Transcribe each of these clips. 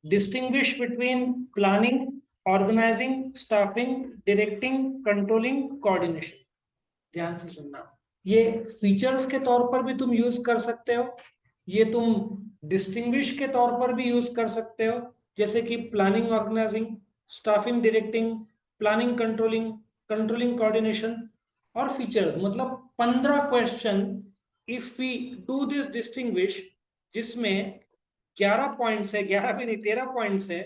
Distinguish between planning, organising, staffing, directing, controlling, coordination. ध्यान से सुनना। ये फीचर्स के तौर पर भी तुम यूज कर सकते हो, ये तुम डिस्टिंग्विश के तौर पर भी यूज कर सकते हो, जैसे कि planning organising, staffing directing, planning controlling, controlling coordination. और फीचर्स मतलब 15 question if we do this distinguish, जिसमें 11 पॉइंट्स है, 11 भी नहीं 13 पॉइंट्स है।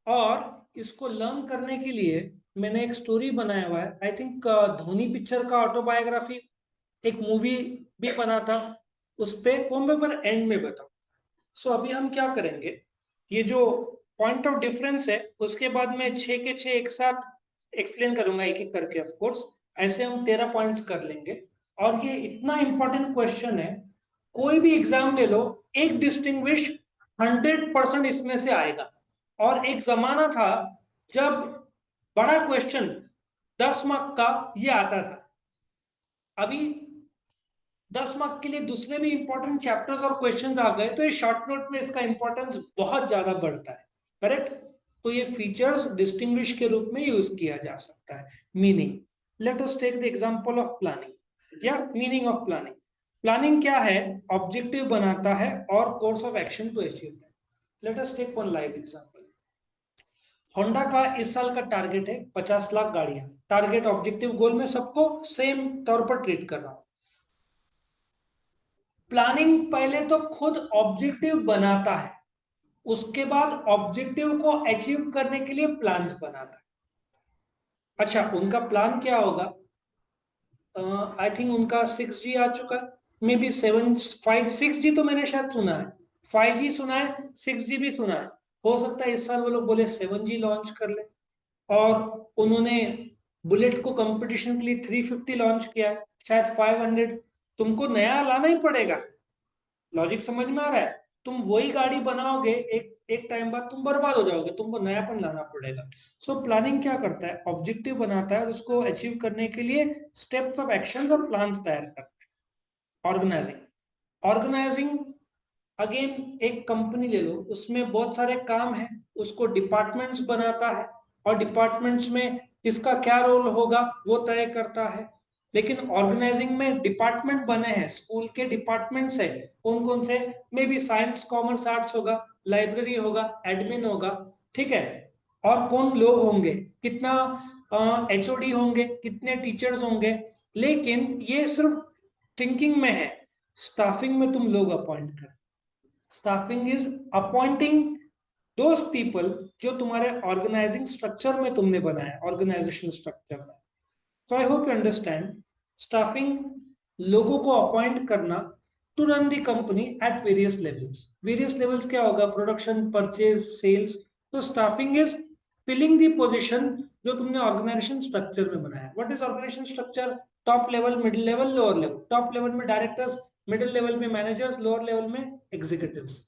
और इसको लर्न करने के लिए मैंने एक स्टोरी बनाया हुआ है, आई थिंक धोनी पिक्चर का ऑटोबायोग्राफी एक मूवी भी बना था उस पे, वो मैं पर एंड में बताऊं। सो अभी हम क्या करेंगे, ये जो पॉइंट ऑफ डिफरेंस है उसके बाद में 6 के 6 एक साथ एक्सप्लेन करूंगा एक एक करके, ऑफ कोर्स। ऐसे हम 13 पॉइंट्स कर लेंगे। और ये इतना इंपॉर्टेंट क्वेश्चन है, कोई भी एग्जाम ले लो, एक डिस्टिंग्विश 100% इसमें से आएगा। और एक जमाना था जब बड़ा क्वेश्चन 10 मार्क का ये आता था। अभी 10 मार्क के लिए दूसरे भी इंपॉर्टेंट चैप्टर्स और क्वेश्चंस आ गए, तो ये शॉर्ट नोट में इसका इंपॉर्टेंस बहुत ज्यादा बढ़ता है। करेक्ट। तो ये फीचर्स डिस्टिंग्विश के रूप में यूज किया जा सकता है। Meaning, let us take the example of planning या मीनिंग ऑफ प्लानिंग। प्लानिंग क्या है? ऑब्जेक्टिव बनाता है और course of action to achieve that. Let us take one live example. Honda का इस साल का टारगेट है 50 लाख गाड़ियां। टारगेट ऑब्जेक्टिव गोल में सबको सेम तौर पर ट्रीट कर रहा हूं। प्लानिंग पहले तो खुद ऑब्जेक्टिव बनाता है, उसके बाद ऑब्जेक्टिव को अचीव करने के लिए प्लान्स बनाता है। अच्छा, उनका प्लान क्या होगा? आई थिंक उनका 6G आ चुका है, मे बी 7 5 6G तो मैंने शायद सुना है, 5G सुना है, 6G भी सुना है। हो सकता है इस साल वो लोग बोले 7G लॉन्च कर ले। और उन्होंने बुलेट को कंपटीशन के लिए 350 लॉन्च किया है, शायद 500। तुमको नया लाना ही पड़ेगा। लॉजिक समझ में आ रहा है? तुम वही गाड़ी बनाओगे, एक एक टाइम बाद तुम बर्बाद हो जाओगे, तुमको नयापन लाना पड़ेगा। सो प्लानिंग क्या करता है? ऑब्जेक्टिव बनाता है और उसको अचीव करने के लिए स्टेप्स ऑफ एक्शन और प्लान्स तैयार करता है। ऑर्गेनाइजिंग, ऑर्गेनाइजिंग अगेन एक कंपनी ले लो, उसमें बहुत सारे काम है, उसको डिपार्टमेंट्स बनाता है और डिपार्टमेंट्स में किसका क्या रोल होगा वो तय करता है। लेकिन ऑर्गेनाइजिंग में डिपार्टमेंट बने हैं, स्कूल के डिपार्टमेंट्स है। कौन कौन से? May be science commerce arts होगा, लाइब्रेरी होगा, एडमिन होगा। ठीक है। और कौन लोग होंगे, कितना HOD होंगे, कितने टीचर्स होंगे। लेकिन ये सिर्फ थिंकिंग में है। स्टाफिंग में तुम लोग अपॉइंट कर, staffing is appointing those people जो तुम्हारे ऑर्गेनाइजिंग स्ट्रक्चर में तुमने बनाया, ऑर्गेनाइजेशन स्ट्रक्चर में। तो I hope you understand. Staffing लोगों को अपॉइंट करना to run the company at various levels. Various levels क्या होगा? Production, purchase, sales. तो staffing is filling the position जो तुमने ऑर्गेनाइजेशन स्ट्रक्चर में बनाया। What is organisation structure? Top level, middle level, lower level. Top level में directors, middle level में managers, lower level में एग्जीक्यूटिव्स।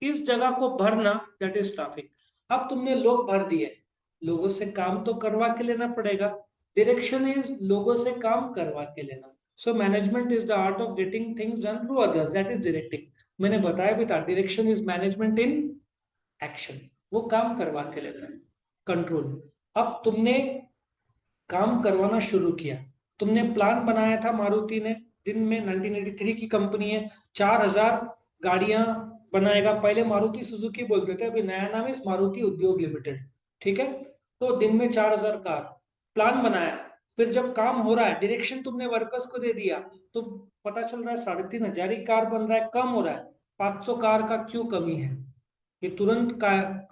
इस जगह को भरना, दैट इज स्टाफिंग। अब तुमने लोग भर दिए, लोगों से काम तो करवा के लेना पड़ेगा। डायरेक्शन इज लोगों से काम करवा के लेना। So management is the art of getting things done through others, that is directing. मैंने बताया भी था, direction is management in action, वो काम करवा के लेता है। कंट्रोल, अब तुमने काम करवाना शुरू किया। तुमने प्लान बनाया था, मारुति ने दिन में, 1983 की कंपनी है, 4000 गाड़ियां बनाएगा। पहले मारुति सुजुकी बोलते थे, अभी नया नाम है मारुति उद्योग लिमिटेड। ठीक है। तो दिन में 4000 कार, प्लान बनाया। फिर जब काम हो रहा है, डायरेक्शन तुमने वर्कर्स को दे दिया, तो पता चल रहा है 3500 ही कार बन रहा है, कम हो रहा है। 500 कार का क्यों कमी है? ये तुरंत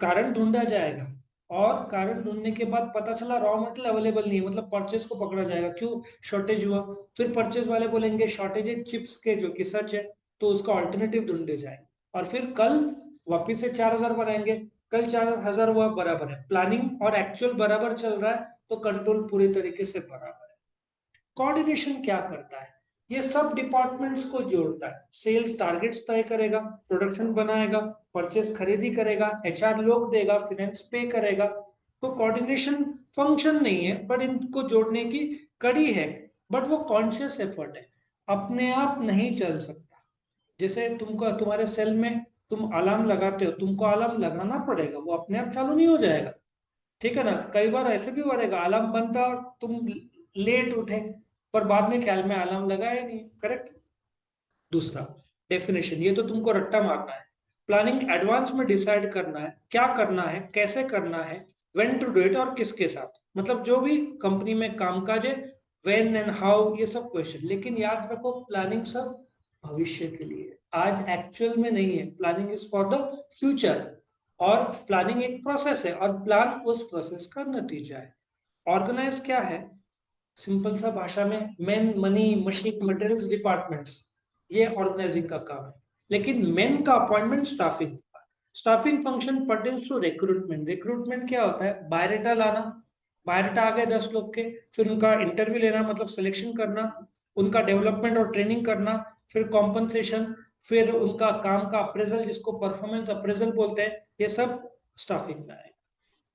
कारण ढूंढा जाएगा। और कारण ढूंढने के बाद पता चला रॉ मटेरियल अवेलेबल नहीं है, मतलब परचेज को पकड़ा जाएगा, क्यों? शॉर्टेज हुआ। फिर परचेज वाले बोलेंगे शॉर्टेज है चिप्स के, जो कि सच है, तो उसका ऑल्टरनेटिव ढूंढे जाए। और फिर कल वापिस से 4000 बनाएंगे। कल 4000 हुआ, बराबर है। प्लानिंग और एक्चुअल बराबर चल रहा है, तो कंट्रोल पूरी तरीके से बराबर है। कोऑर्डिनेशन क्या करता है? ये सब डिपार्टमेंट्स को जोड़ता है। सेल्स टारगेट्स तय करेगा, प्रोडक्शन बनाएगा, परचेस खरीदी करेगा, HR लोग देगा, फाइनेंस पे करेगा। तो कोऑर्डिनेशन फंक्शन नहीं है, बट इनको जोड़ने की कड़ी है। बट वो कॉन्शियस एफर्ट है, अपने आप नहीं चल सकता। जैसे तुमको तुम्हारे सेल में तुम अलार्म लगाते हो, तुमको अलार्म लगाना पड़ेगा, वो अपने आप चालू नहीं हो जाएगा। ठीक है ना? कई बार ऐसे भी हो रहेगा, अलार्म बनता और तुम लेट उठे, पर बाद में ख्याल में अलार्म लगाया नहीं। करेक्ट। दूसरा डेफिनेशन, ये तो तुमको रट्टा मारना है। प्लानिंग एडवांस में डिसाइड करना है क्या करना है, कैसे करना है, व्हेन टू डू इट और किसके साथ, मतलब जो भी कंपनी में कामकाज है, व्हेन एंड हाउ, ये सब क्वेश्चन। लेकिन याद रखो प्लानिंग सब भविष्य के लिए, आज एक्चुअल में नहीं है। Planning is for the future, और प्लानिंग एक प्रोसेस है और प्लान उस प्रोसेस का नतीजा है। ऑर्गेनाइज क्या है? सिंपल सा भाषा में, man money machine materials departments, ये ऑर्गेनाइजिंग का काम है। लेकिन मेन का appointment staffing. Staffing function pertains to recruitment. Recruitment क्या होता है? बायोडाटा लाना, बायोडाटा आ गए 10 लोग के, फिर उनका इंटरव्यू लेना, मतलब सिलेक्शन करना, उनका डेवलपमेंट और ट्रेनिंग करना, फिर कॉम्पनसेशन, फिर उनका काम का अप्रेजल, जिसको परफॉर्मेंस अप्रेजल बोलते हैं, ये सब स्टाफिंग में आएगा।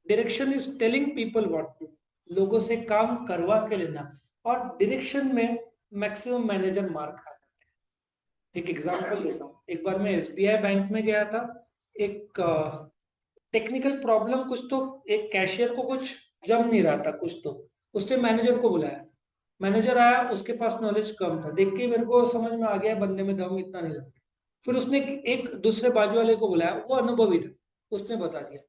Direction is telling people what to, लोगों से काम करवा के लेना। और डायरेक्शन में मैक्सिमम मैनेजर मार खा। एक एग्जांपल देता हूँ, एक बार मैं एसबीआई बैंक में गया था। एक टेक्निकल प्रॉब्लम कुछ, तो एक कैशियर को कुछ जम नहीं रहा था कुछ, तो उसने मैनेजर को बुलाया। मैनेजर आया, उसके पास नॉलेज कम था, देख के मेरे को समझ में आ गया बंदे में दम इतना नहीं लगता। फिर उसने एक दूसरे बाजू वाले को बुलाया, वो अनुभवी था, उसने बता दिया।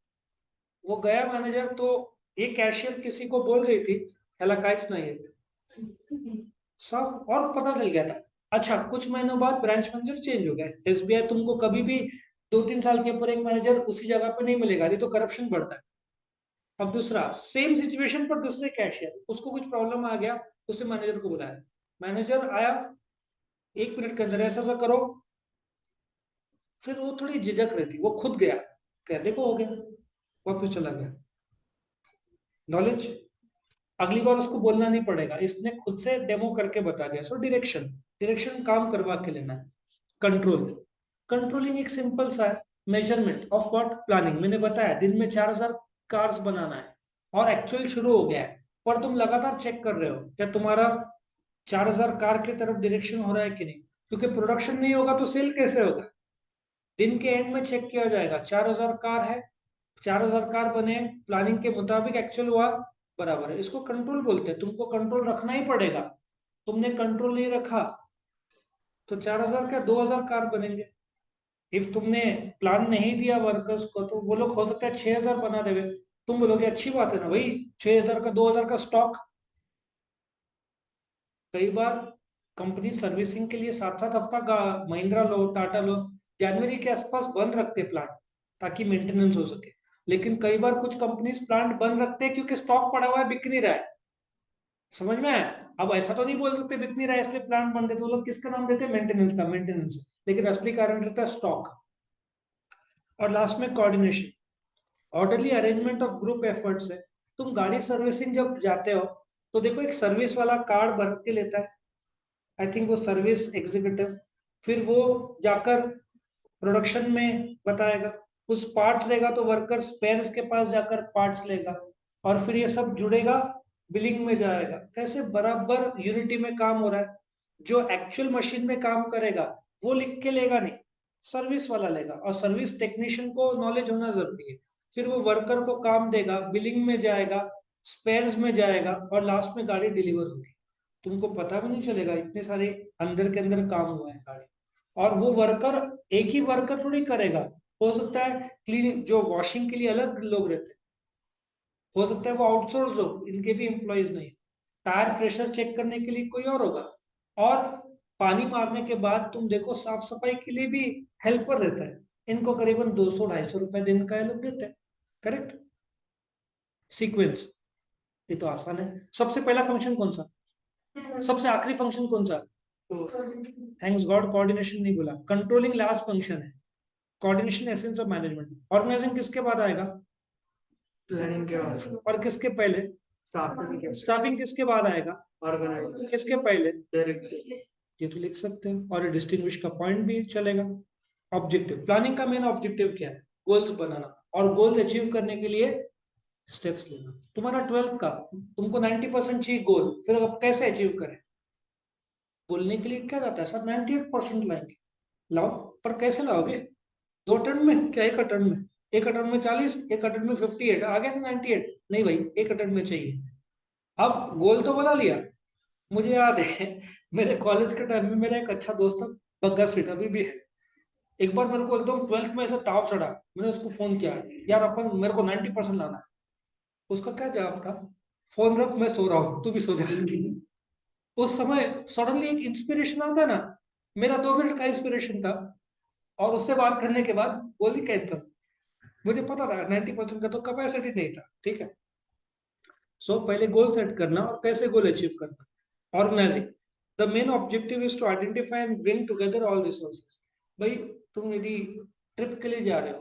वो गया मैनेजर, तो ये कैशियर किसी को बोल रही थी, ह्याला काहीच नाही येत, सब और पता चल गया था। अच्छा, कुछ महीनों बाद ब्रांच मैनेजर चेंज हो गया। एसबीआई तुमको कभी भी 2-3 साल के ऊपर एक मैनेजर उसी जगह पे नहीं मिलेगा, ये तो करप्शन बढ़ता है। अब दूसरा सेम सिचुएशन पर दूसरे कैशियर, उसको कुछ प्रॉब्लम आ गया, उसने मैनेजर को बुलाया। मैनेजर आया, 1 मिनट के अंदर ऐसा ऐसा करो। फिर वो थोड़ी झिझक रही थी, वो खुद गया, कह देखो हो गया, वापस चला गया। नॉलेज, अगली बार उसको बोलना नहीं पड़ेगा, इसने खुद से डेमो करके बता दिया। सो डायरेक्शन, डायरेक्शन काम करवा के लेना है। कंट्रोल, कंट्रोलिंग एक सिंपल सा है, मेजरमेंट ऑफ व्हाट, प्लानिंग। मैंने बताया दिन में 4000 कार्स बनाना है, और एक्चुअल शुरू हो गया है, पर तुम लगातार चेक कर रहे हो क्या तुम्हारा 4000 कार की तरफ डायरेक्शन हो रहा है कि नहीं, क्योंकि प्रोडक्शन नहीं होगा तो सेल कैसे होगा? दिन के एंड में चेक किया जाएगा, 4000 कार है, 4000 कार बने, प्लानिंग के मुताबिक एक्चुअल हुआ, बराबर है। इसको कंट्रोल बोलते हैं, तुमको कंट्रोल रखना ही पड़ेगा। तुमने कंट्रोल नहीं रखा तो 4000 क्या 2000 कार बनेंगे। इफ तुमने प्लान नहीं दिया वर्कर्स को, तो वो लोग हो सकता है 6000 बना देवे। तुम बोलोगे अच्छी बात है ना भाई, 6000 का 2000 का स्टॉक। कई बार कंपनी सर्विसिंग के लिए 7-7 हफ्ता का, महिंद्रा लो, टाटा लो, जनवरी के आसपास बंद रखते प्लांट, ताकि मेंटेनेंस हो सके। लेकिन कई बार कुछ कंपनीज प्लांट बंद रखते हैं क्योंकि स्टॉक पड़ा हुआ है, बिक नहीं रहा है। समझ में आया? अब ऐसा तो नहीं बोल सकते बिक नहीं रहा है इसलिए प्लांट बंद देते, वो लोग किसका नाम देते हैं? मेंटेनेंस का, मेंटेनेंस। लेकिन असली कारण रहता है स्टॉक। और लास्ट में coordination, orderly arrangement of group efforts है। तुम गाड़ी सर्विसिंग जब जाते हो, तो देखो एक सर्विस वाला कार्ड भर के लेता है, आई थिंक वो सर्विस एग्जीक्यूटिव, फिर वो जाकर प्रोडक्शन में बताएगा, कुछ पार्ट्स लेगा तो वर्कर स्पेयर्स के पास जाकर पार्ट्स लेगा, और फिर ये सब जुड़ेगा, बिलिंग में जाएगा। कैसे बराबर यूनिटी में काम हो रहा है। जो एक्चुअल मशीन में काम करेगा वो लिख के लेगा नहीं, सर्विस वाला लेगा, और सर्विस टेक्नीशियन को नॉलेज होना जरूरी है। फिर वो वर्कर को काम देगा, बिलिंग में जाएगा, स्पेयर्स में जाएगा, और लास्ट में गाड़ी डिलीवर होगी। तुमको पता भी नहीं चलेगा, इतने सारे अंदर के अंदर काम हुआ है गाड़ी। और वो वर्कर, एक ही वर्कर थोड़ी करेगा, हो सकता है क्लीन, जो वॉशिंग के लिए अलग लोग रहते हैं, हो सकता है वो आउटसोर्स हो, इनके भी एम्प्लॉयज नहीं। टायर प्रेशर चेक करने के लिए कोई और होगा। और पानी मारने के बाद तुम देखो साफ सफाई के लिए भी हेल्पर रहता है। इनको करीबन 200-250 रुपए दिन का ये लोग देते हैं। करेक्ट। सीक्वेंस, ये तो आसान है। सबसे पहला फंक्शन कौन सा, सबसे आखिरी फंक्शन कौन सा? थैंक्स गॉड कोऑर्डिनेशन नहीं बोला, कंट्रोलिंग लास्ट फंक्शन है। Coordination essence of management. Organising किसके बाद आएगा? प्लानिंग के बाद। और किसके पहले? स्टाफिंग किसके बाद आएगा? ऑर्गेनाइजिंग किसके पहले? डायरेक्ट। ये तो लिख सकते हैं, और डिस्टिंग्विश का पॉइंट भी चलेगा। ऑब्जेक्टिव, प्लानिंग का मेन ऑब्जेक्टिव क्या है? गोल्स बनाना, और गोल्स अचीव करने के लिए स्टेप्स लेना। तुम्हारा 12th का, तुमको 90% चाहिए गोल, फिर अब कैसे अचीव करें? बोलने के लिए क्या जाता है सर 98% लाएंगे, लाओ, पर कैसे लाओगे? 2 अटेम्प्ट में क्या, 1 अटेम्प्ट में? 1 अटेम्प्ट में 40, 1 अटेम्प्ट में 58, आ गया था 98? नहीं भाई, 1 अटेम्प्ट में चाहिए। अब गोल तो बना लिया। मुझे याद है मेरे कॉलेज के टाइम में मेरा एक अच्छा दोस्त था, बग्गा स्वीट, अभी भी है। एक बार मेरे को एकदम 12th में ऐसा ताव चढ़ा, मैंने उसको फोन किया, यार अपन मेरे को 90% लाना है। उसका क्या जवाब था, फोन रख, मैं सो रहा हूँ, तू भी सो जा। उस समय सडनली एक इंस्पिरेशन आता है ना, मेरा 2 मिनट का इंस्पिरेशन था, और उससे बात करने के बाद गोली कैंसिल। मुझे पता था 90% का तो कैपेसिटी नहीं था, ठीक है। सो पहले गोल सेट करना और कैसे गोल अचीव करना। Organising, the main objective is to identify and bring together all resources. भाई तुम यदि ट्रिप के लिए जा रहे हो,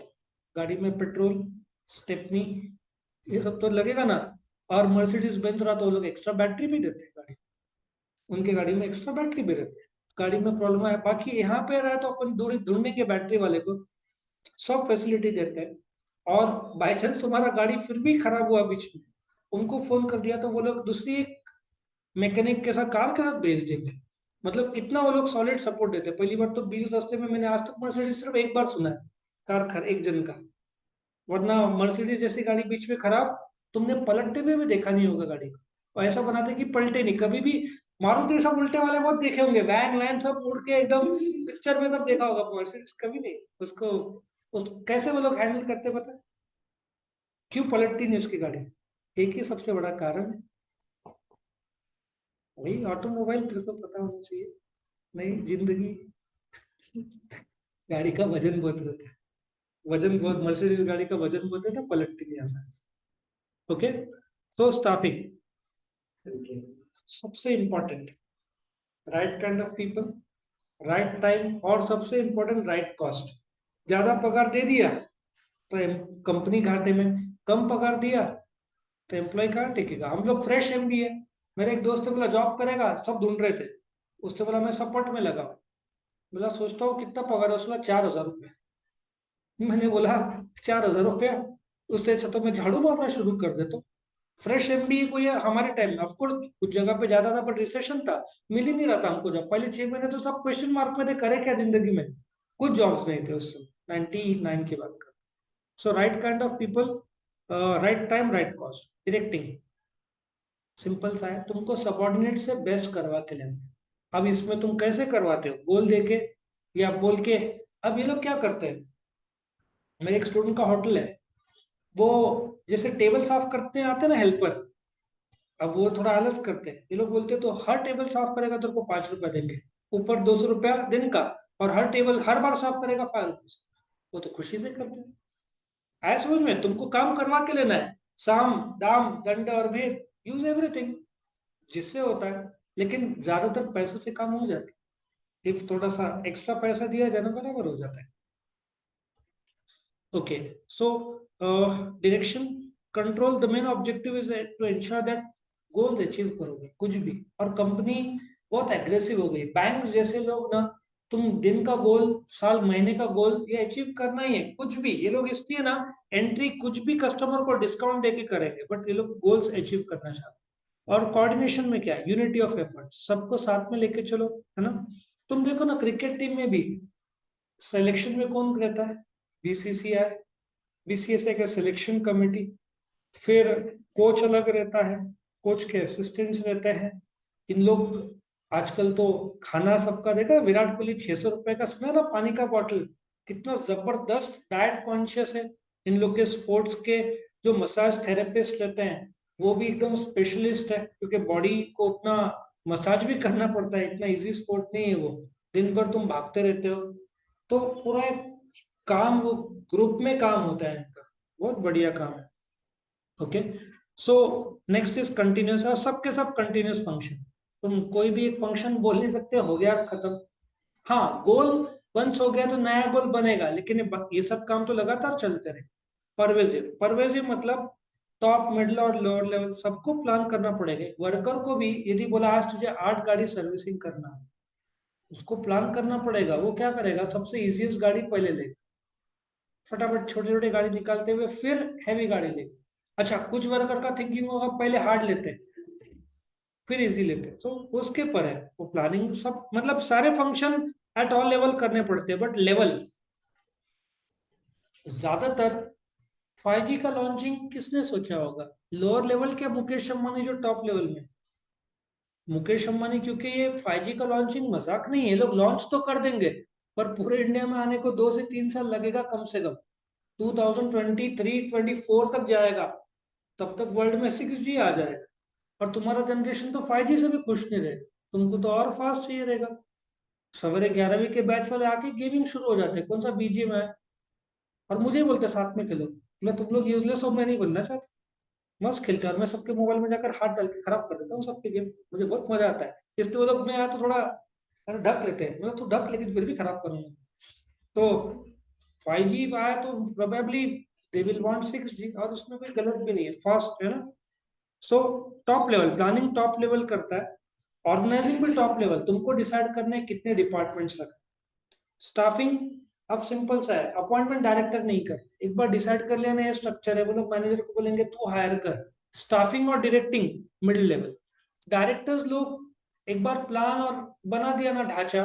गाड़ी में पेट्रोल, स्टेपनी, ये सब तो लगेगा ना। और मर्सिडीज बेंज रहा तो वो लोग एक्स्ट्रा बैटरी भी देते हैं गाड़ी, उनके गाड़ी में एक्स्ट्रा बैटरी भी रहती है। गाड़ी में प्रॉब्लम है, बाकी यहाँ पे रहे तो अपन दूरी ढूंढने बैटरी वाले को सब फैसिलिटी देते हैं। और बाई चांस तुम्हारा गाड़ी फिर भी खराब हुआ बीच में, उनको फोन कर दिया तो वो लोग दूसरी एक मैकेनिक के साथ, कार के साथ भेज देंगे। मतलब इतना वो लोग सॉलिड सपोर्ट देते हैं। पहली बार तो बीच रास्ते में मैंने आज तक मर्सिडीज सिर्फ एक बार सुना है कार खर एक जन का, वरना मर्सिडीज जैसी गाड़ी बीच में खराब तुमने पलटते हुए भी देखा नहीं होगा गाड़ी को। और ऐसा बनाते कि पलटे नहीं कभी भी। मारुति सब उल्टे वाले बहुत देखे होंगे, वैन वैन सब उड़ के एकदम, पिक्चर में सब देखा होगा, मर्सिडीज कभी नहीं। उसको उस कैसे वो लोग हैंडल करते पता है? क्यों पलटती नहीं उसकी गाड़ी? एक ही सबसे बड़ा कारण है, वही ऑटोमोबाइल, तेरे को पता होना चाहिए। नहीं, जिंदगी, गाड़ी का वजन बहुत रहता है, वजन बहुत, मर्सिडीज गाड़ी का वजन बहुत रहता है, पलटती नहीं आसान। ओके, तो स्टाफिंग सबसे important, right kind of people, right time, और सबसे इंपॉर्टेंट राइट कॉस्ट। ज्यादा पगार दे दिया तो कंपनी घाटे में, कम पगार दिया तो एम्प्लॉय कहाँ टिकेगा। हम लोग फ्रेश एमबी है, मेरे एक दोस्त ने बोला जॉब करेगा, सब ढूंढ रहे थे, उसने बोला मैं सपोर्ट में लगा। बोला सोचता हूँ कितना पगार है, उसने 4000 रुपये। मैंने बोला 4000 रुपया, उससे अच्छा तो मैं झाड़ू मारना शुरू कर देता हूँ। फ्रेश एमबीए को, ये हमारे टाइम में ऑफकोर्स कुछ जगह पे ज्यादा था, पर रिसेशन था, मिल ही नहीं रहा था हमको जॉब। पहले 6 महीने तो सब क्वेश्चन मार्क में थे, करे क्या जिंदगी में, कुछ जॉब्स नहीं थे उस समय, 99 की बात कर। So right kind of people, right time, right cost, directing, simple सा है, तुमको सबॉर्डिनेट से बेस्ट करवा के लेना। अब इसमें तुम कैसे करवाते हो, बोल दे के या बोल के? अब ये लोग क्या करते हैं, मेरे एक स्टूडेंट का होटल है, वो जैसे टेबल साफ करते हैं आते हैं ना हेल्पर, अब वो थोड़ा आलस करते हैं, ये लोग बोलते हैं तो हर टेबल साफ करेगा तो को 5 रुपया देंगे, ऊपर 200 रुपया दिन का, और हर टेबल हर बार साफ करेगा 5 रुपये। वो तो खुशी से करते हैं। आया समझ में? तुमको काम करवा के लेना है, साम दाम दंड और भेद, यूज एवरीथिंग, जिससे होता है। लेकिन ज्यादातर पैसों से काम हो जाता है, इफ थोड़ा सा एक्स्ट्रा पैसा दिया जाए ना, बराबर हो जाता है। Okay, so direction, control, the main objective is to ensure that goal achieve करोगे कुछ भी। और कंपनी बहुत एग्रेसिव हो गई, बैंक जैसे लोग ना, तुम दिन का गोल, साल महीने का गोल, ये अचीव करना ही है कुछ भी। ये लोग इसलिए ना एंट्री कुछ भी कस्टमर को डिस्काउंट देके करेंगे, बट ये लोग गोल्स अचीव करना चाहते हैं। और कोऑर्डिनेशन में क्या, यूनिटी ऑफ एफर्ट, सबको साथ में लेके चलो, है ना। तुम देखो ना क्रिकेट टीम में भी सिलेक्शन में कौन रहता है, बीसीसीआई, बीसीएसआई का सिलेक्शन कमेटी, फिर कोच अलग रहता है, कोच के असिस्टेंट्स रहते हैं, इन लोग, आजकल तो खाना सबका देखा है, विराट कोहली 600 रुपए का सुना ना पानी का बॉटल, कितना जबरदस्त डाइट कॉन्शियस है। इन लोग के स्पोर्ट्स के जो मसाज थेरेपिस्ट रहते हैं, वो भी एकदम स्पेशलिस्ट है, क्योंकि बॉडी को उतना मसाज भी करना पड़ता है, इतना इजी स्पोर्ट नहीं है वो, दिन भर तुम भागते रहते हो। तो पूरा एक काम, वो ग्रुप में काम होता है इनका, बहुत बढ़िया काम है। Okay, so next is continuous, और सबके सब कंटिन्यूस फंक्शन। तुम कोई भी एक फंक्शन बोल नहीं सकते हो गया खत्म। हाँ, गोल वंस हो गया तो नया गोल बनेगा, लेकिन ये सब काम तो लगातार चलते रहे। परवेजिव, परवेजिव मतलब टॉप मिडल और लोअर लेवल सबको प्लान करना पड़ेगा। वर्कर को भी यदि बोला आज तुझे 8 गाड़ी सर्विसिंग करना है, उसको प्लान करना पड़ेगा। वो क्या करेगा, सबसे इजीएस्ट गाड़ी पहले लेगा, फटाफट छोटे छोटे गाड़ी निकालते हुए फिर हैवी गाड़ी लेगा। अच्छा, कुछ वर्कर का थिंकिंग होगा पहले हार्ड लेते हैं फिर इजी लेते हैं, तो उसके पर है वो प्लानिंग। सब मतलब सारे फंक्शन एट ऑल लेवल करने पड़ते हैं, बट लेवल ज्यादातर 5G का लॉन्चिंग किसने सोचा होगा? लोअर लेवल क्या मुकेश अंबानी जो टॉप लेवल में? मुकेश अंबानी, क्योंकि ये 5G का लॉन्चिंग मजाक नहीं है, लोग लॉन्च तो कर देंगे पर पूरे इंडिया में आने को 2 से 3 साल लगेगा कम से कम। 2023-24 तक जाएगा, तब तक वर्ल्ड में 6G आ जाएगा और तुम्हारा जनरेशन तो 5G से भी खुश नहीं रहेगा, तुमको तो और फास्ट चाहिए रहेगा। सवेरे 11वीं के बैच वाले आके गेमिंग शुरू हो जाते हैं, कौन सा बीजीएम है, और मुझे ही बोलते हैं साथ में खेलो। मैं तुम लोग यूजलेस हो, मैं नहीं बनना चाहता। मस्त खेलते हैं और मैं सबके मोबाइल में जाकर हाथ डाल के खराब कर देता हूँ सबके गेम, मुझे बहुत मजा आता है। इसलिए वो लोग मैं आया तो थोड़ा ढक लेते हैं, मतलब तो ढक लेकिन फिर भी खराब करूंगा। तो 5G आया तो probably they will want 6G, और उसमें कोई गलत भी नहीं है, फास्ट है ना। So top level planning top level करता है, ऑर्गेनाइजिंग भी टॉप लेवल, तुमको डिसाइड करना है कितने डिपार्टमेंट्स रखना। स्टाफिंग अब सिंपल सा है, अपॉइंटमेंट डायरेक्टर नहीं कर, एक बार डिसाइड कर लेना ये स्ट्रक्चर है, वो लोग मैनेजर को बोलेंगे तू हायर कर। स्टाफिंग और डायरेक्टिंग मिडिल लेवल। डायरेक्टर्स लोग एक बार प्लान और बना दिया ना ढांचा,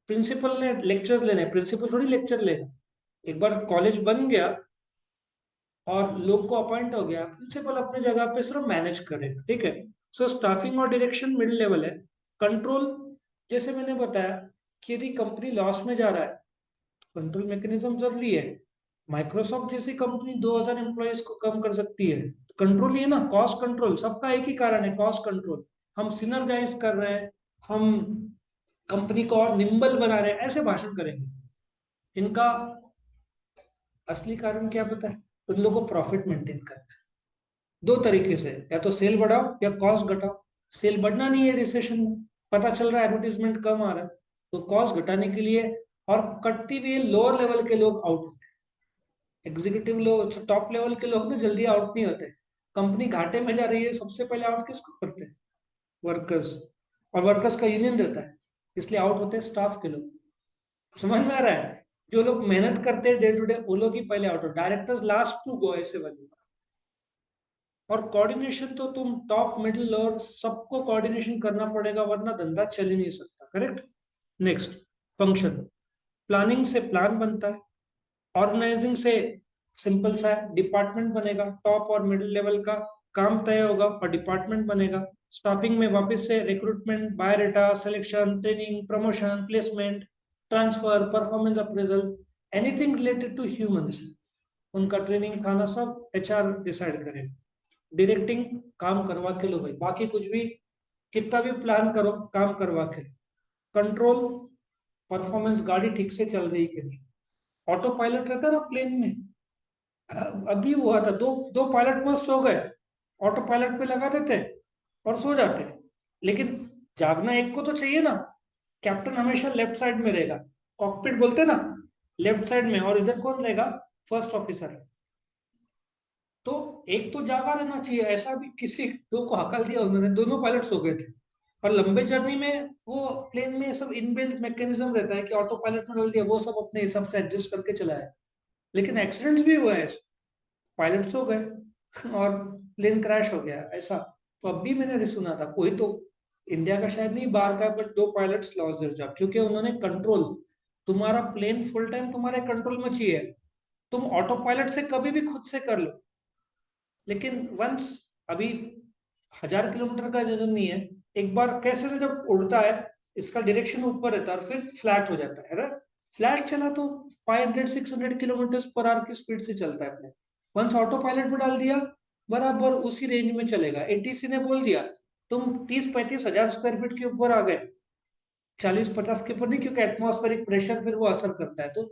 प्रिंसिपल ने लेक्चर्स लेने, प्रिंसिपल थोड़ी लेक्चर लेगा। एक बार कॉलेज बन गया और लोग को अपॉइंट हो गया, प्रिंसिपल अपनी जगह पे सिर्फ मैनेज करेगा, ठीक है। सो स्टाफिंग और डायरेक्शन मिड लेवल है। कंट्रोल, जैसे मैंने बताया कि यदि कंपनी लॉस में जा रहा है, कंट्रोल मैकेनिज्म जरूरी है। माइक्रोसॉफ्ट जैसी कंपनी 2000 एम्प्लॉयज को कम कर सकती है, कंट्रोल ये ना, कॉस्ट कंट्रोल, सबका एक ही कारण है, कॉस्ट कंट्रोल। हम सिनर्जाइज कर रहे हैं, हम कंपनी को और निम्बल बना रहे हैं, ऐसे भाषण करेंगे। इनका असली कारण क्या पता है? उन लोगों को प्रॉफिट मेंटेन करना है। दो तरीके से, या तो सेल बढ़ाओ या कॉस्ट घटाओ। सेल बढ़ना नहीं है रिसेशन में, पता चल रहा है एडवर्टीजमेंट कम आ रहा है, तो कॉस्ट घटाने के लिए, और कटती हुई लोअर लेवल के लोग आउट होते हैं। एग्जीक्यूटिव लोग, टॉप लेवल के लोग ना जल्दी आउट नहीं होते। कंपनी घाटे में जा रही है, सबसे पहले आउट किसको करते हैं? वर्कर्स। और वर्कर्स का यूनियन रहता है, इसलिए आउट होते हैं स्टाफ के लोग। समझ में आ रहा है? जो लोग मेहनत करते हैं डे टू डे, वो लोग ही पहले आउट हो, डायरेक्टर्स लास्ट टू गो, ऐसे वाले। और कोऑर्डिनेशन तो तुम टॉप मिडिल और सबको कोऑर्डिनेशन करना पड़ेगा, वरना धंधा चल ही नहीं सकता, करेक्ट। Next, function. प्लानिंग से प्लान बनता है, ऑर्गेनाइजिंग से सिंपल सा है, डिपार्टमेंट बनेगा, टॉप और मिडिल लेवल का काम तय होगा और डिपार्टमेंट बनेगा। स्टाफिंग में वापस से recruitment, biodata, selection, training, promotion, placement, transfer, performance appraisal, anything related to humans, उनका ट्रेनिंग खाना सब एचआर डिसाइड करेगा। डायरेक्टिंग, काम करवा के लो भाई, बाकी कुछ भी कितना भी प्लान करो, काम करवा के लो। कंट्रोल, परफॉर्मेंस, गाड़ी ठीक से चल रही कि नहीं। ऑटो पायलट रहता है ना प्लेन में, अभी हुआ था, दो दो पायलट मस्त सो गए, ऑटो पायलट पे लगा देते और सो जाते। लेकिन जागना एक को तो चाहिए ना। कैप्टन हमेशा लेफ्ट साइड में रहेगा, कॉकपिट बोलते हैं ना, लेफ्ट साइड में, और इधर कौन रहेगा? First officer. तो एक तो जागा रहना चाहिए, ऐसा भी किसी दो को हकल दिया उन्होंने, दोनों पायलट सो गए थे। और लंबे जर्नी में वो प्लेन में सब इनबिल्ट मैकेनिज्म रहता है कि ऑटो पायलट में डाल दिया, वो सब अपने हिसाब से एडजस्ट करके चलाया। लेकिन एक्सीडेंट्स भी हुआ है, पायलट सो गए और प्लेन क्रैश हो गया ऐसा। तो अब भी मैंने सुना था, कोई तो इंडिया का शायद नहीं, बाहर का, बट दो पायलट्स लॉस देयर जॉब, क्योंकि उन्होंने कंट्रोल, तुम्हारा प्लेन फुल टाइम तुम्हारे कंट्रोल में चाहिए। तुम ऑटो पायलट से कभी भी खुद से कर लो, लेकिन वंस, अभी 1000 किलोमीटर का जर्नी नहीं है, एक बार कैसे ना जब उड़ता है, इसका डायरेक्शन ऊपर रहता है और फिर फ्लैट हो जाता है ना। फ्लैट चला तो 500-600 किलोमीटर पर आवर की स्पीड से चलता है अपने। वंस ऑटो पायलट में डाल दिया, बराबर उसी रेंज में चलेगा। एटीसी ने बोल दिया तुम 30-35 हजार स्क्वायर फीट के ऊपर आ गए, 40-50 के ऊपर नहीं, क्योंकि एटमॉस्फेरिक प्रेशर फिर वो असर करता है, तो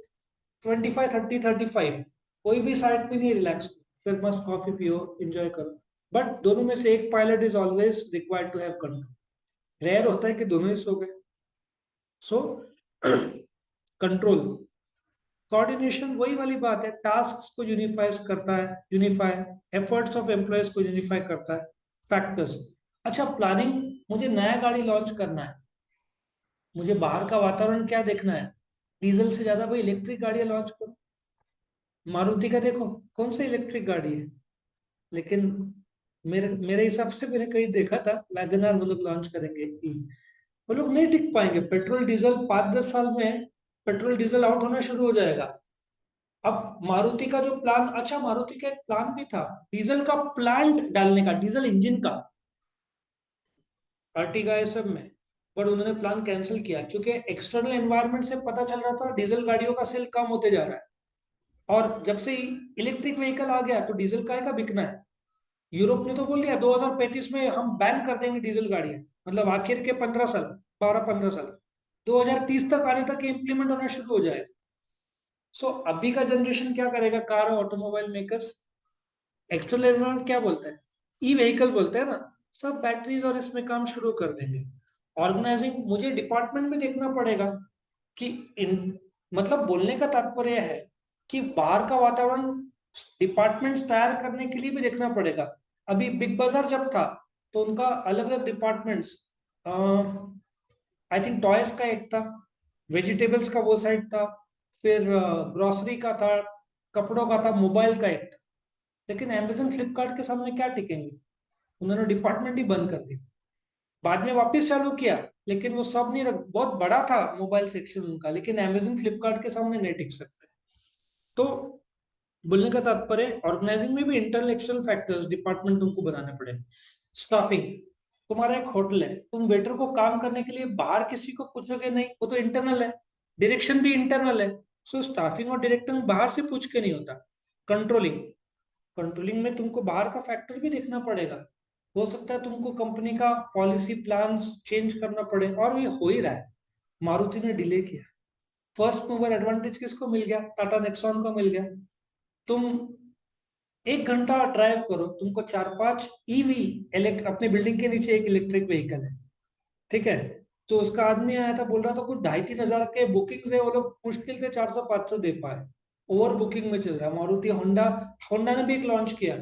25, 30, 35, कोई भी साइड में नहीं रिलैक्स, फिर मस्त कॉफी पियो, एंजॉय करो। बट दोनों में से एक pilot is always required to have control. Rare होता है कि दोनों ही सो गए। सो कंट्रोल, कोऑर्डिनेशन, वही वाली बात है, टास्क को यूनिफाइज करता है, यूनिफाई एफर्ट्स ऑफ एम्प्लॉयज को यूनिफाई करता है। फैक्टर्स, अच्छा प्लानिंग, मुझे नया गाड़ी लॉन्च करना है, मुझे बाहर का वातावरण क्या देखना है, डीजल से ज्यादा भाई इलेक्ट्रिक गाड़ियां लॉन्च करो। मारुति का देखो, कौन सा इलेक्ट्रिक गाड़ी है, लेकिन मेरे मेरे हिसाब से मैंने कहीं देखा था वैगनआर वो लोग लॉन्च करेंगे वो लोग नहीं टिक पाएंगे, पेट्रोल डीजल 5-10 साल में पेट्रोल डीजल आउट होना शुरू हो जाएगा। अब मारुति का जो प्लान, अच्छा मारुति का एक प्लान भी था डीजल का प्लांट डालने का, डीजल इंजन का अर्टिगा ये सब में, बट उन्होंने प्लान कैंसिल किया क्योंकि एक्सटर्नल एनवायरनमेंट से पता चल रहा था डीजल गाड़ियों का सेल कम होते जा रहा है। और जब से इलेक्ट्रिक व्हीकल आ गया तो डीजल का बिकना है। यूरोप ने तो बोल दिया 2035 में हम बैन कर देंगे डीजल गाड़ियां, मतलब आखिर के 15 साल, 12-15 साल, 2030 तक आने तक इम्प्लीमेंट होना शुरू हो जाएगा। सो अभी का जनरेशन क्या करेगा, कार और ऑटोमोबाइल मेकर्स एक्सटर्नल एनवायरनमेंट क्या बोलता है, ई व्हीकल बोलते हैं ना, सब बैटरीज और इसमें काम शुरू कर देंगे। ऑर्गेनाइजिंग मुझे डिपार्टमेंट में देखना पड़ेगा कि मतलब बोलने का तात्पर्य है कि बाहर का वातावरण डिपार्टमेंट्स तैयार करने के लिए भी देखना पड़ेगा। अभी बिग बाजार जब था तो उनका अलग अलग डिपार्टमेंट्स, आई थिंक टॉयज का एक था, वेजिटेबल्स का वो साइड था, फिर ग्रोसरी का था, कपड़ों का था, मोबाइल का एक था। लेकिन अमेजन फ्लिपकार्ट के सामने क्या टिकेंगे, उन्होंने डिपार्टमेंट ही बंद कर दिया। बाद में वापस चालू किया, लेकिन वो सब नहीं रख, बहुत बड़ा था मोबाइल सेक्शन उनका, लेकिन अमेजन फ्लिपकार्ट के सामने नहीं टिक सकते। तो बोलने का तात्पर्य ऑर्गेनाइजिंग में भी इंटरनल एक्सटर्नल फैक्टर्स डिपार्टमेंट तुमको बनाने पड़े। स्टाफिंग, तुम्हारा एक होटल है, तुम वेटर को काम करने के लिए बाहर किसी को पूछोगे नहीं, वो तो इंटरनल है। डायरेक्शन भी इंटरनल है। सो स्टाफिंग और डायरेक्टिंग बाहर से पूछ के नहीं होता। कंट्रोलिंग, कंट्रोलिंग में तुमको बाहर का फैक्टर भी देखना पड़ेगा। हो सकता है तुमको कंपनी का पॉलिसी प्लान्स चेंज करना पड़े, और ये हो ही रहा है। मारुति ने डिले किया। फर्स्ट मूवर एडवांटेज किसको मिल गया, टाटा नेक्सॉन को मिल गया। तुम 1 घंटा ड्राइव करो, तुमको 4-5 ईवी इलेक्ट्रिक, अपने बिल्डिंग के नीचे एक इलेक्ट्रिक व्हीकल है, ठीक है। तो उसका आदमी आया था, बोल रहा था कुछ 2,500-3,000 के बुकिंग से वो लोग मुश्किल से 400-500 दे पाए। ओवर बुकिंग में चल रहा है। मारुति, होंडा, होंडा ने भी एक लॉन्च किया,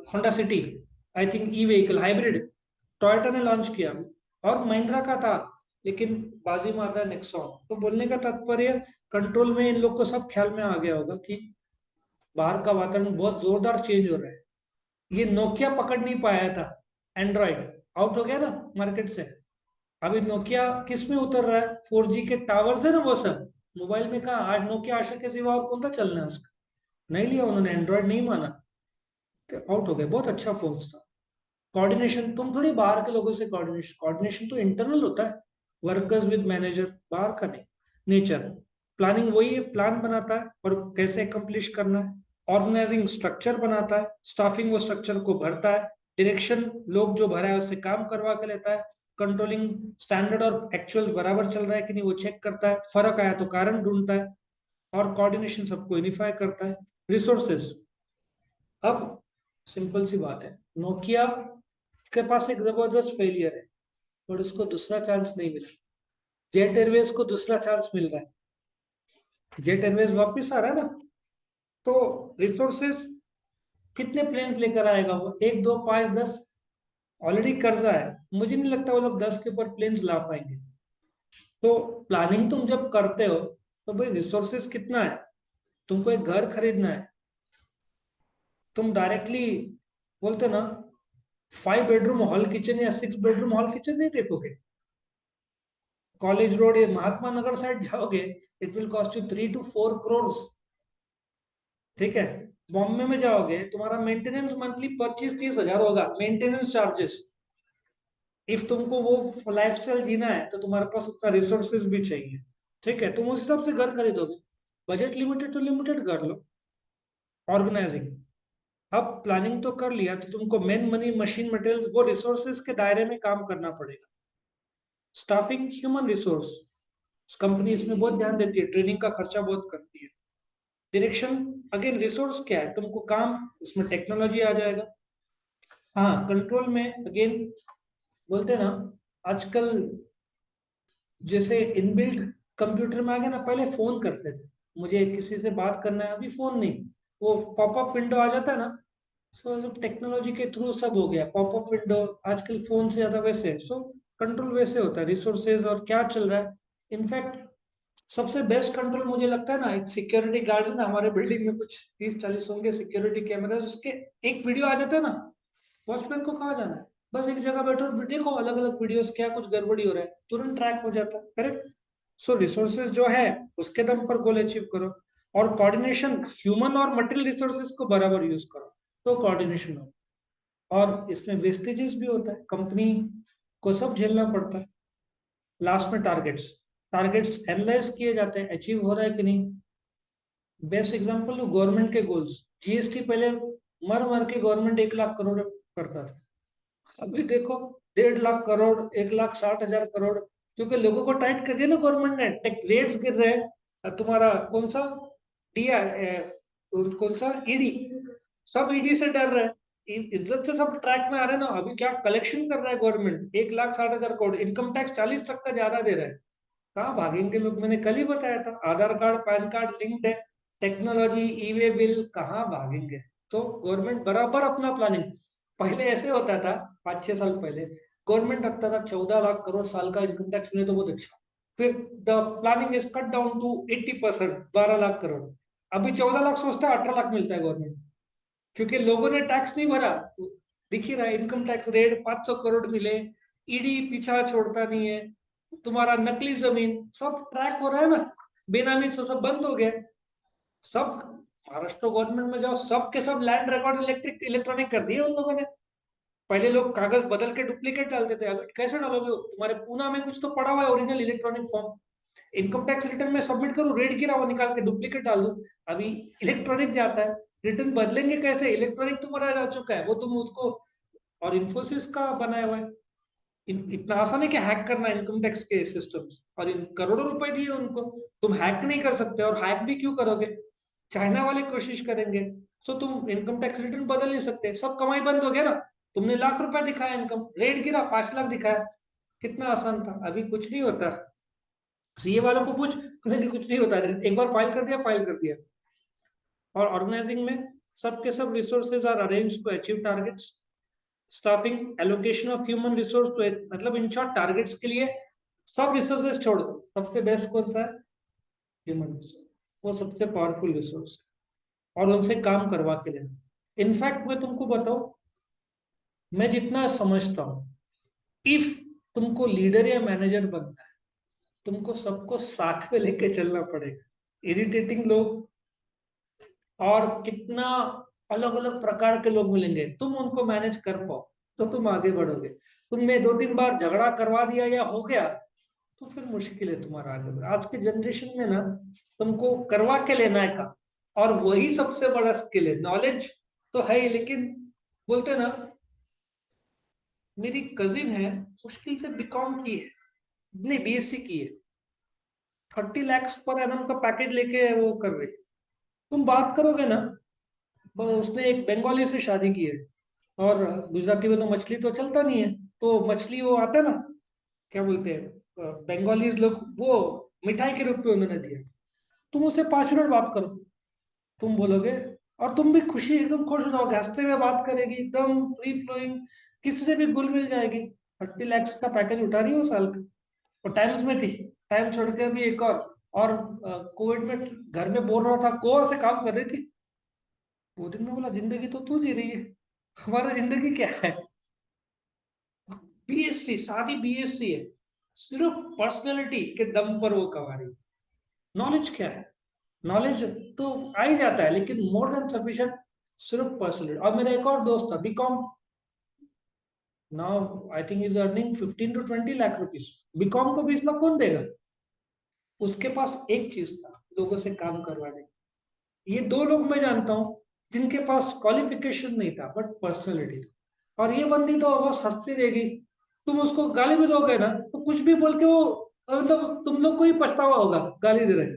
Honda city, I think e vehicle hybrid, Toyota ने लॉन्च किया, और महिंद्रा का था, लेकिन बाजी मार रहा है नेक्सॉन। तो बोलने का तात्पर्य कंट्रोल में इन लोग को सब ख्याल में आ गया होगा कि बाहर का वातावरण बहुत जोरदार चेंज हो रहा है। ये नोकिया पकड़ नहीं पाया था, एंड्रॉइड आउट हो गया ना मार्केट से। अभी नोकिया किस में उतर रहा है, 4G के टावर्स है ना वो सब, मोबाइल में कहा आज नोकिया आशा के सिवा और कौन सा चलना है उसका। नहीं लिया उन्होंने, एंड्रॉइड नहीं माना, तो आउट हो गए। बहुत अच्छा फोन था। कोऑर्डिनेशन, तुम थोड़ी बाहर के लोगों से कोऑर्डिनेशन, कोऑर्डिनेशन तो इंटरनल होता है, वर्कर्स विद मैनेजर, बाहर का नहीं। नेचर, प्लानिंग वही है, प्लान बनाता है और कैसे अकम्प्लिश करना है। ऑर्गेनाइजिंग स्ट्रक्चर बनाता है, स्टाफिंग वो स्ट्रक्चर को भरता है। डायरेक्शन, लोग जो भरा है उससे काम करवा के लेता है। कंट्रोलिंग, स्टैंडर्ड और एक्चुअल बराबर चल रहा है कि नहीं वो चेक करता है, फर्क आया तो कारण ढूंढता है। और कोऑर्डिनेशन सबको यूनिफाई करता है। रिसोर्सेज, अब सिंपल सी बात है, नोकिया के पास एक जबरदस्त फेलियर है और उसको दूसरा चांस नहीं मिला। जेट एयरवेज को दूसरा चांस मिल रहा है, जेट एयरवेज वापस आ रहा है ना। तो रिसोर्सेज, कितने प्लेन्स लेकर आएगा वो, 1, 2, 5, 10, ऑलरेडी कर्जा है। मुझे नहीं लगता वो लोग 10 के ऊपर प्लेन्स ला पाएंगे। तो प्लानिंग तुम जब करते हो तो भाई रिसोर्सेज कितना है, तुमको एक घर खरीदना है, तुम डायरेक्टली बोलते ना 5 बेडरूम हॉल किचन या 6 बेडरूम हॉल किचन नहीं देखोगे। कॉलेज रोड या महात्मा नगर साइड जाओगे, it will cost you 3 to 4 crores, ठीक है। बॉम्बे में जाओगे, तुम्हारा मेंटेनेंस मंथली 25-30 हजार होगा, मेंटेनेंस चार्जेस। इफ तुमको वो लाइफस्टाइल जीना है तो तुम्हारे पास उतना रिसोर्सेज भी चाहिए, ठीक है। तुम उस हिसाब से घर खरीदोगे, बजट लिमिटेड तो लिमिटेड कर लो। ऑर्गेनाइजिंग, अब प्लानिंग तो कर लिया, तो तुमको मेन मनी, मशीन, मटेरियल, वो रिसोर्सेज के दायरे में काम करना पड़ेगा। स्टाफिंग, ह्यूमन रिसोर्स, कंपनी इसमें बहुत ध्यान देती है, ट्रेनिंग का खर्चा बहुत करती है। डायरेक्शन, अगेन रिसोर्स क्या है, तुमको काम, उसमें टेक्नोलॉजी आ जाएगा। हाँ, कंट्रोल में अगेन बोलते हैं ना, आजकल जैसे इनबिल्ट कंप्यूटर में आ गया ना, पहले फोन करते थे, मुझे किसी से बात करना है, अभी फोन नहीं, वो पॉपअप विंडो आ जाता है ना। सो टेक्नोलॉजी के थ्रू सब हो गया, पॉपअप विंडो आजकल फोन से ज्यादा वैसे। सो कंट्रोल वैसे होता है, रिसोर्सेज और क्या चल रहा है। इनफैक्ट सबसे बेस्ट कंट्रोल मुझे लगता है ना, एक सिक्योरिटी गार्ड है ना, हमारे बिल्डिंग में कुछ 30-40 होंगे सिक्योरिटी कैमरास, उसके एक वीडियो आ जाता है ना, वॉचमैन को कहा जाना है, बस एक जगह बैठो और देखो अलग अलग वीडियोस, क्या कुछ गड़बड़ी हो रहा है तुरंत ट्रैक हो जाता है, करेक्ट। सो रिसोर्सेज जो है उसके दम पर गोल अचीव करो। और कोऑर्डिनेशन ह्यूमन और मटेरियल रिसोर्सेज को बराबर यूज करो तो कोऑर्डिनेशन हो। और इसमें वेस्टेजेस भी होता है, कंपनी को सब झेलना पड़ता है। लास्ट में टारगेट्स, टारगेट्स एनालाइज किए जाते हैं, अचीव हो रहा है कि नहीं। बेस्ट एग्जांपल गवर्नमेंट के गोल्स, जीएसटी पहले मर मर के गवर्नमेंट 1 लाख करोड़ करता था, अभी देखो 1.5 लाख करोड़, 1,60,000 करोड़, क्योंकि लोगों को टाइट कर दिया ना गवर्नमेंट ने, टेक रेट्स गिर रहे हैं। तुम्हारा कौन सा दिया, कौन सा ईडी, सब ईडी से डर रहे हैं, इज्जत से सब ट्रैक में आ रहे हैं ना। अभी क्या कलेक्शन कर रहा है गवर्नमेंट, 1,60,000 करोड़, इनकम टैक्स 40% का ज्यादा दे रहा है। कहाँ भागेंगे लोग, मैंने कल ही बताया था, आधार कार्ड पैन कार्ड लिंक्ड है, टेक्नोलॉजी ई वे बिल, कहाँ भागेंगे। तो गवर्नमेंट बराबर अपना प्लानिंग, पहले ऐसे होता था 5-6 साल पहले, गवर्नमेंट रखता था 14 लाख करोड़ साल का इनकम टैक्स मिले तो बहुत अच्छा, फिर the planning is cut down to 80%, 12 lakh crore. अभी 14 लाख सोचता है, 18 लाख मिलता है गवर्नमेंट, क्योंकि लोगों ने टैक्स नहीं भरा। दिख ही रहा है, इनकम टैक्स रेट 500 करोड़ मिले, ईडी पीछा छोड़ता नहीं है, तुम्हारा नकली जमीन सब ट्रैक हो रहा है ना, बेनामी से सब बंद हो गया सब। महाराष्ट्र गवर्नमेंट में जाओ, सब के सब लैंड रिकॉर्ड इलेक्ट्रॉनिक कर दिए उन लोगों ने। पहले लोग कागज बदल के डुप्लीकेट डालते थे, अभी कैसे डालोगे, तुम्हारे पूना में कुछ तो पड़ा हुआ है original electronic form, income tax return में सबमिट करो, रेट गिरा वो निकाल के डुप्लीकेट डाल दो। अभी इलेक्ट्रॉनिक जाता है, रिटर्न बदलेंगे कैसे, इलेक्ट्रॉनिक तुम्हारा जा चुका है वो, तुम उसको, और इन्फोसिस का बनाया हुआ है। इतना आसान है कि हैक करना इनकम टैक्स के सिस्टम्स, और इन करोड़ों रुपए दिए उनको, तुम हैक नहीं कर सकते, और हैक भी क्यों करोगे, चाइना वाले कोशिश करेंगे। सो तुम इनकम टैक्स रिटर्न बदल नहीं सकते, सब कमाई बंद हो गया ना। तुमने लाख रुपए दिखाया इनकम, रेट गिरा 5 लाख दिखाया, कितना आसान था। अभी कुछ नहीं होता, सीए वालों को पूछ, नहीं कुछ नहीं होता, एक बार फाइल कर दिया, फाइल कर दिया। और ऑर्गेनाइजिंग में सबके सब resources are arrange to achieve targets, staffing allocation of human resource, तो मतलब इन शॉर्ट टारगेट्स के लिए सब रिसोर्सेज छोड़ दो, सबसे बेस्ट कौन सा है, ह्यूमन रिसोर्स, वो सबसे पावरफुल रिसोर्स, और उनसे काम करवा के लेना। इनफैक्ट मैं तुमको बताऊं, मैं जितना समझता हूँ, इफ तुमको लीडर या मैनेजर बनना है, तुमको सबको साथ में लेके चलना पड़ेगा। इरिटेटिंग लोग और कितना अलग अलग प्रकार के लोग मिलेंगे, तुम उनको मैनेज कर पाओ तो तुम आगे बढ़ोगे। तुमने 2-3 बार झगड़ा करवा दिया या हो गया तो फिर मुश्किल है तुम्हारा आगे बढ़ना। आज के जनरेशन में ना, तुमको करवा के लेना है काम, और वही सबसे बड़ा स्किल है। नॉलेज तो है ही, लेकिन बोलते हैं ना, मेरी कजिन है, मुश्किल से बीकॉम की है, नहीं बीएससी की है, 30 लाख पर एनम का पैकेज लेके वो कर रही है। तुम बात करोगे ना, उसने एक बंगाली से शादी की है, और गुजराती में तो मछली तो चलता नहीं है, तो मछली वो आता है ना, क्या बोलते हैं बंगालीज लोग, वो मिठाई के रूप में उन्होंने दिया। तुम उससे 5 मिनट बात करो, तुम बोलोगे, और तुम भी खुशी एकदम खुश हो जाओगे, हंसते हुए बात करेगी, एकदम फ्री फ्लोइंग, किसी से भी गुल मिल जाएगी। 30 लाख का पैकेज उठा रही हो साल का, और टाइम्स में थी, टाइम छोड़ के अभी एक और कोविड में घर में बोल रहा था, गोवा से काम कर रही थी। 2 दिन में बोला, जिंदगी तो तू जी रही है, हमारा जिंदगी क्या है। बीएससी, शादी बीएससी है, सिर्फ पर्सनैलिटी के दम पर वो कमा रही। नॉलेज क्या है, नॉलेज तो आ ही जाता है, लेकिन मोर देन सफिशिएंट सिर्फ पर्सनैलिटी। और मेरा एक और दोस्त था BCom, now I think is earning 15 to 20 lakh rupees. BCom को 20 लाख कौन देगा, उसके पास एक चीज था, लोगों से काम करवाने। ये 2 लोग मैं जानता हूँ जिनके पास क्वालिफिकेशन नहीं था बट पर्सनैलिटी था, और ये बंदी तो बस हंसती रहेगी। तुम उसको गाली भी दोगे ना तो कुछ भी बोल के वो, मतलब तुम लोग को ही पछतावा होगा गाली दे रहे हैं।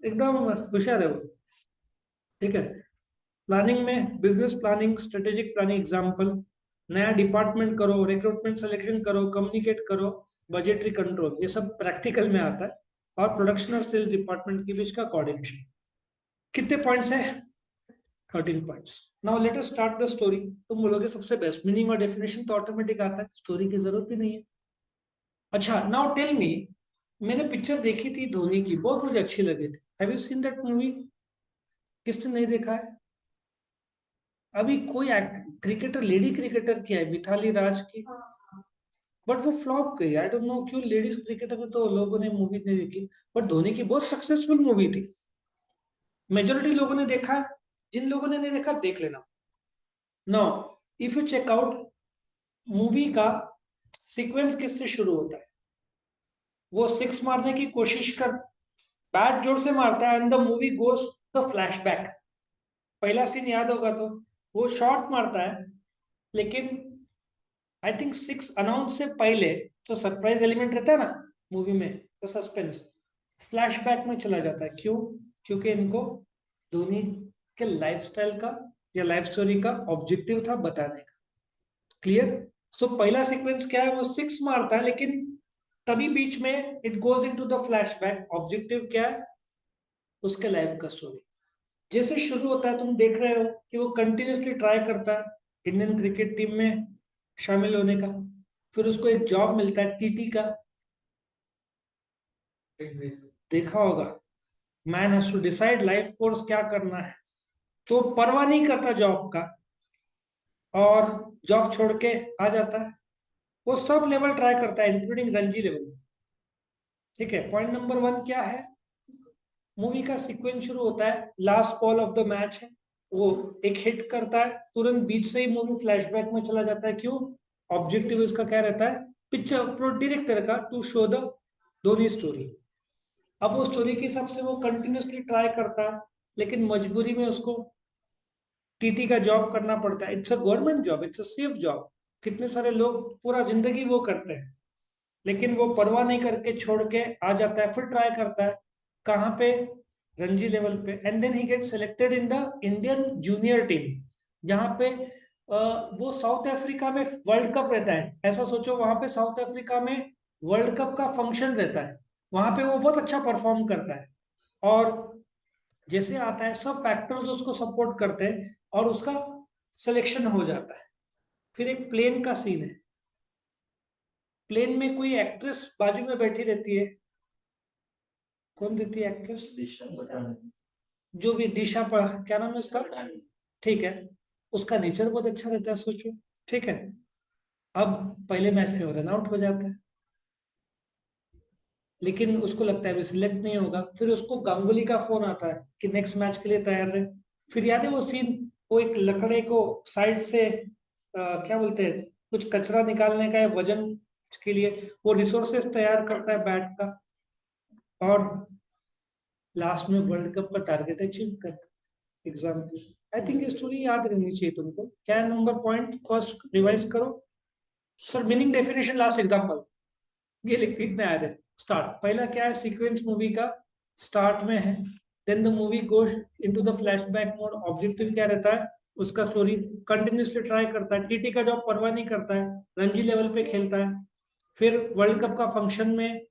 एकदम होशियार है वो, ठीक है। प्लानिंग में business planning, strategic planning example, नया डिपार्टमेंट करो, रिक्रूटमेंट सिलेक्शन करो, कम्युनिकेट करो, बजटरी कंट्रोल, ये सब प्रैक्टिकल में आता है। और प्रोडक्शन और सेल्स डिपार्टमेंट के बीच का कोऑर्डिनेशन। कितने पॉइंट्स है, 13 points. Now let us start the story. तुम बोलोगे सबसे बेस्ट मीनिंग और डेफिनेशन तो ऑटोमेटिक आता है, स्टोरी की जरूरत ही नहीं है। अच्छा, नाउ टेल मी, मैंने पिक्चर देखी थी धोनी की, बहुत मुझे अच्छी लगी थी। Have you seen that movie, किसने नहीं देखा है। अभी कोई क्रिकेटर, लेडी क्रिकेटर की है, मिथाली राज की, बट वो फ्लॉप गई। आई डोंट नो क्यों, लेडीज क्रिकेटर में तो लोगों ने मूवी नहीं देखी, बट धोनी की बहुत सक्सेसफुल मूवी थी, मेजोरिटी लोगों ने देखा है। जिन लोगों ने नहीं देखा देख लेना। Now if you check out, movie का सीक्वेंस किससे शुरू होता है? वो सिक्स मारने की कोशिश कर, बैट जोर से मारता है and the movie goes the flashback. पहला सीन याद होगा तो, वो शॉट मारता है, लेकिन आई थिंक सिक्स अनाउंस से पहले तो सरप्राइज एलिमेंट रहता है ना मूवी में, तो सस्पेंस फ्लैशबैक में चला जाता है। क्यों? क्योंकि इनको धोनी के लाइफस्टाइल का या लाइफ स्टोरी का ऑब्जेक्टिव था बताने का। क्लियर? सो पहला सीक्वेंस क्या है, वो सिक्स मारता है, लेकिन तभी बीच में it goes into the flashback. Objective क्या है? उसके लाइफ का स्टोरी। जैसे शुरू होता है, तुम देख रहे हो कि वो कंटिन्यूसली ट्राई करता है इंडियन क्रिकेट टीम में शामिल होने का। फिर उसको एक जॉब मिलता है टीटी का, देखा होगा, man has to decide life force क्या करना है। तो परवाह नहीं करता जॉब का, और जॉब छोड़ के आ जाता है। वो सब लेवल ट्राई करता है इंक्लूडिंग रणजी लेवल। ठीक है, पॉइंट नंबर वन क्या है? मूवी का सीक्वेंस शुरू होता है, last ball of the match है, वो एक हिट करता है, तुरंत बीच से ही मूवी फ्लैशबैक में चला जाता है। क्यों? ऑब्जेक्टिव इसका क्या रहता है, पिक्चर प्रो डायरेक्टर का, to show the Dhoni story. अब वो स्टोरी के हिसाब से वो कंटिन्यूसली ट्राई करता है, लेकिन मजबूरी में उसको टीटी का जॉब करना पड़ता है। It's a government job, it's a safe job. कितने सारे लोग पूरा जिंदगी वो करते हैं, लेकिन वो परवाह नहीं करके छोड़ के आ जाता है, फिर ट्राई करता है। कहाँ पे? रणजी लेवल पे। And then he get selected in the Indian junior team, जहाँ पे वो साउथ अफ्रीका में वर्ल्ड कप रहता है। ऐसा सोचो, वहां पे साउथ अफ्रीका में वर्ल्ड कप का फंक्शन रहता है, वहां पे वो बहुत अच्छा परफॉर्म करता है। और जैसे आता है, सब फैक्टर्स उसको सपोर्ट करते हैं और उसका सिलेक्शन हो जाता है। फिर एक प्लेन का सीन है, प्लेन में कोई एक्ट्रेस बाजू में बैठी रहती है। कौन रहती है एक्ट्रेस? जो भी, दिशा पर, क्या नाम है उसका? ठीक है, उसका नेचर बहुत अच्छा रहता है, सोचो। ठीक है, अब पहले मैच में वो रन आउट हो जाता है, लेकिन उसको लगता है अभी सिलेक्ट नहीं होगा। फिर उसको गांगुली का फोन आता है कि नेक्स्ट मैच के लिए तैयार रहे। फिर याद है वो सीन, वो एक लकड़े को साइड से क्या बोलते हैं, कुछ कचरा निकालने का है वजन के लिए, वो रिसोर्सेस तैयार करता है बैट का, और लास्ट में वर्ल्ड कप का टारगेट अचीव करता है। एग्जाम्पल, आई थिंक ये स्टोरी याद रहनी चाहिए तुमको। क्या नंबर पॉइंट फर्स्ट रिवाइज करो sir, meaning definition last example, ये लिखना याद है। स्टार्ट, पहला क्या है, सीक्वेंस मूवी का स्टार्ट में है, then the movie goes into the flashback mode. Objective क्या रहता है उसका, स्टोरी कंटिन्यूसली ट्राई करता है, टीटी का जॉब परवाह नहीं करता है, रणजी लेवल पे खेलता है। फिर वर्ल्ड कप का फंक्शन में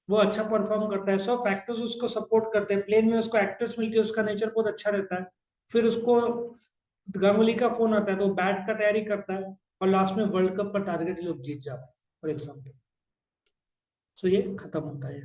वो अच्छा परफॉर्म करता है, सब फैक्टर्स उसको सपोर्ट करते हैं। प्लेन में उसको एक्ट्रेस मिलती है, उसका नेचर बहुत अच्छा रहता है। फिर उसको गांगुली का फोन आता है, तो बैट का तैयारी करता है, और लास्ट में वर्ल्ड कप का टारगेट लोग जीत जाते हैं, फॉर एग्जाम्पल। तो ये खत्म होता है।